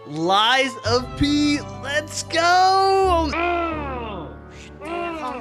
Lies of P. Let's go!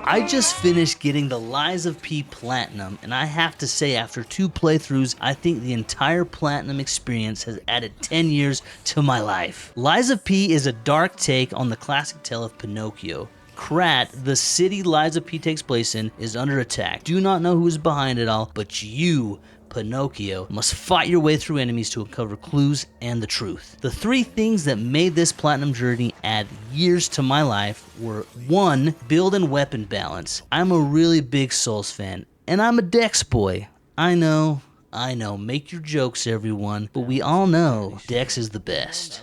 I just finished getting the Lies of P Platinum, and I have to say, after 2 playthroughs, I think the entire Platinum experience has added 10 years to my life. Lies of P is a dark take on the classic tale of Pinocchio. Krat, the city Lies of P takes place in, is under attack. Do not know who is behind it all, but you, Pinocchio, must fight your way through enemies to uncover clues and the truth. The 3 things that made this platinum journey add years to my life were: 1. Build and weapon balance. I'm a really big Souls fan, and I'm a Dex boy. I know, make your jokes everyone, but we all know Dex is the best.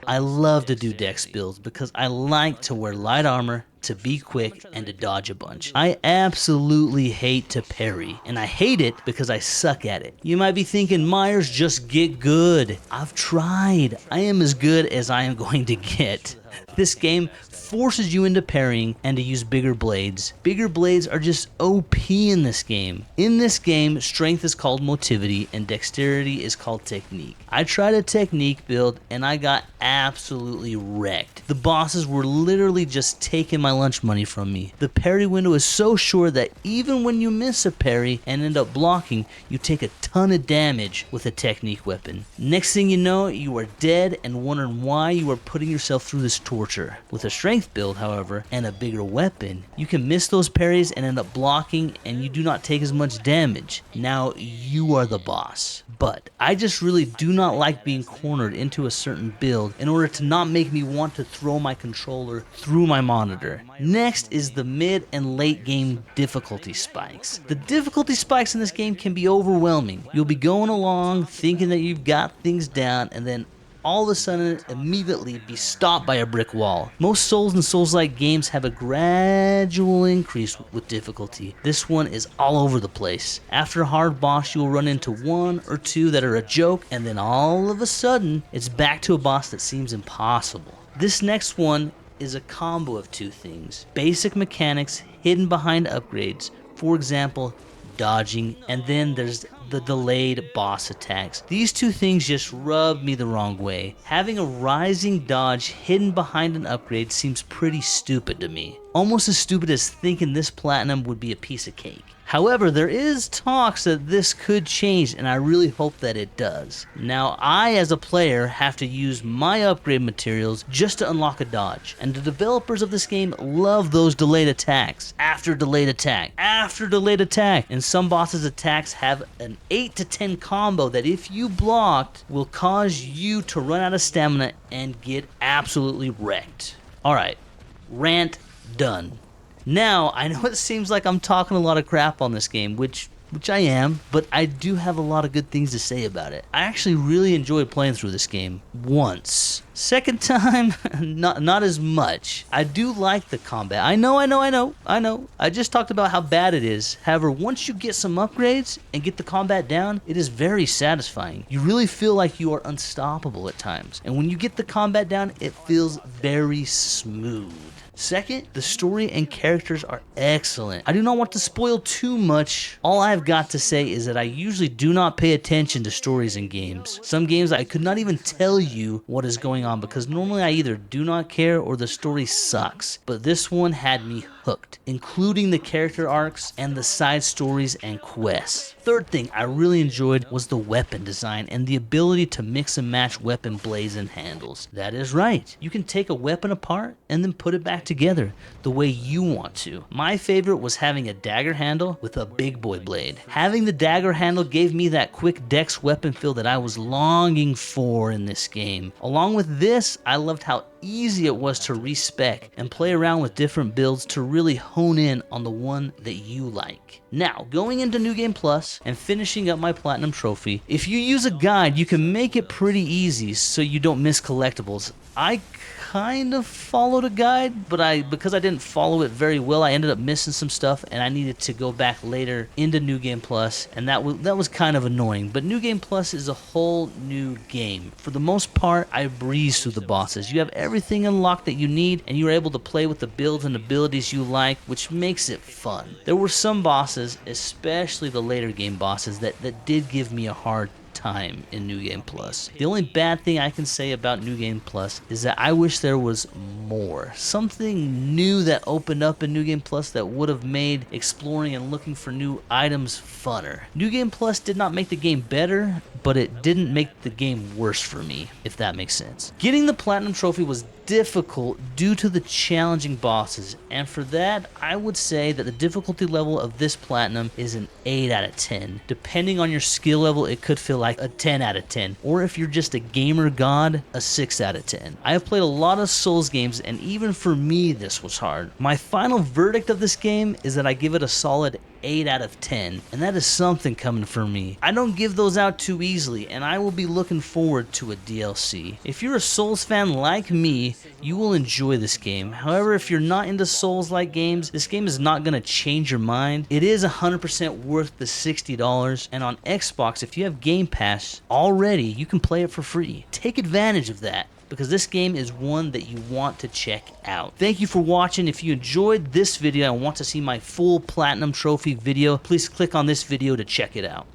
I love to do Dex builds because I like to wear light armor, to be quick, and to dodge a bunch. I absolutely hate to parry, and I hate it because I suck at it. You might be thinking, Myers, just get good. I've tried. I am as good as I am going to get. This game forces you into parrying and to use bigger blades. Bigger blades are just OP in this game. In this game, strength is called motivity and dexterity is called technique. I tried a technique build and I got absolutely wrecked. The bosses were literally just taking my lunch money from me. The parry window is so short that even when you miss a parry and end up blocking, you take a ton of damage with a technique weapon. Next thing you know, you are dead and wondering why you are putting yourself through this torture. With a strength build, however, and a bigger weapon, you can miss those parries and end up blocking, and you do not take as much damage. Now you are the boss. But I just really do not like being cornered into a certain build in order to not make me want to throw my controller through my monitor. Next is the mid and late game difficulty spikes. The difficulty spikes in this game can be overwhelming. You'll be going along thinking that you've got things down, and then all of a sudden immediately be stopped by a brick wall. Most Souls and Souls-like games have a gradual increase with difficulty. This one is all over the place. After a hard boss, you will run into 1 or 2 that are a joke, and then all of a sudden, it's back to a boss that seems impossible. This next one is a combo of 2 things. Basic mechanics hidden behind upgrades. For example, dodging, and then there's the delayed boss attacks. These 2 things just rub me the wrong way. Having a rising dodge hidden behind an upgrade seems pretty stupid to me. Almost as stupid as thinking this platinum would be a piece of cake. However, there is talks that this could change, and I really hope that it does. Now, I as a player have to use my upgrade materials just to unlock a dodge, and the developers of this game love those delayed attacks. After delayed attack, after delayed attack, and some bosses' attacks have an 8 to 10 combo that if you blocked will cause you to run out of stamina and get absolutely wrecked. Alright, rant done. Now, I know it seems like I'm talking a lot of crap on this game, which I am, but I do have a lot of good things to say about it. I actually really enjoyed playing through this game once. Second time, not as much. I do like the combat. I know. I just talked about how bad it is. However, once you get some upgrades and get the combat down, it is very satisfying. You really feel like you are unstoppable at times. And when you get the combat down, it feels very smooth. Second, the story and characters are excellent. I do not want to spoil too much. All I've got to say is that I usually do not pay attention to stories in games. Some games I could not even tell you what is going on because normally I either do not care or the story sucks. But this one had me hooked, including the character arcs and the side stories and quests. Third thing I really enjoyed was the weapon design and the ability to mix and match weapon blades and handles. That is right. You can take a weapon apart and then put it back together the way you want to. My favorite was having a dagger handle with a big boy blade. Having the dagger handle gave me that quick dex weapon feel that I was longing for in this game. Along with this, I loved how easy it was to respec and play around with different builds to really hone in on the one that you like. Now, going into New Game Plus and finishing up my Platinum Trophy, if you use a guide, you can make it pretty easy so you don't miss collectibles. I kind of followed a guide, but because I didn't follow it very well, I ended up missing some stuff, and I needed to go back later into New Game Plus, and that was kind of annoying. But New Game Plus is a whole new game. For the most part, I breezed through the bosses. You have everything unlocked that you need, and you're able to play with the builds and abilities you like, which makes it fun. There were some bosses, especially the later game bosses, that did give me a hard time in New Game Plus. The only bad thing I can say about New Game Plus is that I wish there was more. Something new that opened up in New Game Plus that would have made exploring and looking for new items funner. New Game Plus did not make the game better, but it didn't make the game worse for me, if that makes sense. Getting the Platinum Trophy was difficult due to the challenging bosses, and for that I would say that the difficulty level of this Platinum is an 8 out of 10. Depending on your skill level, it could feel like a 10 out of 10, or if you're just a gamer god, a 6 out of 10. I have played a lot of Souls games, and even for me this was hard. My final verdict of this game is that I give it a solid 8 out of 10, and that is something coming from me. I don't give those out too easily, and I will be looking forward to a DLC. If you're a Souls fan like me, you will enjoy this game. However, if you're not into Souls-like games, this game is not going to change your mind. It is 100% worth the $60, and on Xbox, if you have Game Pass already, you can play it for free. Take advantage of that, because this game is one that you want to check out. Thank you for watching. If you enjoyed this video and want to see my full Platinum Trophy video, please click on this video to check it out.